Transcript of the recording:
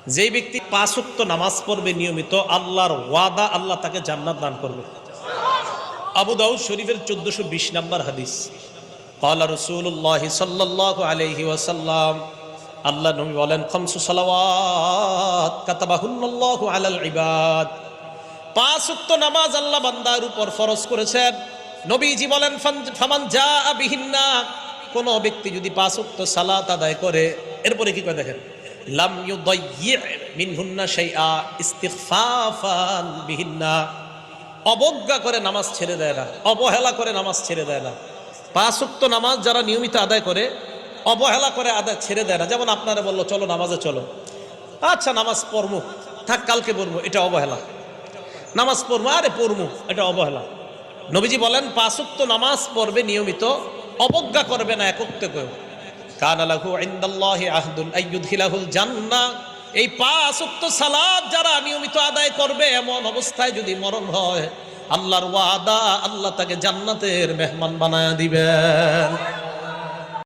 যেই ব্যক্তি 5 ওয়াক্ত নামাজ পড়বে নিয়মিত, আল্লাহর ওয়াদা, আল্লাহ তাকে জান্নাত দান করবে। আবু দাউদ শরীফের 1420 নম্বর হাদিস। ক্বালা রাসূলুল্লাহ সাল্লাল্লাহু আলাইহি ওয়াসাল্লাম, আল্লাহ নবী বলেন, খামসু সালাওয়াত কাতাবাহুল্লাহু আলাল ইবাদ। 5 ওয়াক্ত নামাজ আল্লাহ বান্দার উপর ফরজ করেছেন। নবীজি বলেন, ফামান জাআ বিহিন্না, কোন ব্যক্তি যদি 5 ওয়াক্ত সালাত আদায় করে, এরপরে কি করে দেখেন, লাম ইউদাইয়্যি মিনহুন্না শাইআ ইস্তিগফাফান বিহিন্না, অবজ্ঞা করে নামাজ ছেড়ে দেয় না, অবহেলা করে নামাজ ছেড়ে দেয় না। 5 ওয়াক্ত নামাজ যারা নিয়মিত আদায় করে, অবহেলা করে আদায় ছেড়ে দেয় না। যেমন আপনারা বললো চলো নামাজে চলো, আচ্ছা নামাজ পড়মু, থাক কালকে পড়বো, এটা অবহেলা। নামাজ পড়বো, আরে পড়মু, এটা অবহেলা। নবীজি বলেন 5 ওয়াক্ত নামাজ পড়বে নিয়মিত, অবজ্ঞা করবে না একত্রে কেউ। কানা লাহু ইনদাল্লাহি আহদুন আইয়ুদখিলাহুল জান্নাহ, এই 5 ওয়াক্ত সালাত যারা নিয়মিত আদায় করবে, এমন অবস্থায় যদি মরণ হয়, আল্লাহর ওয়াদা, আল্লাহ তাকে জান্নাতের মেহমান বানায়া দিবেন।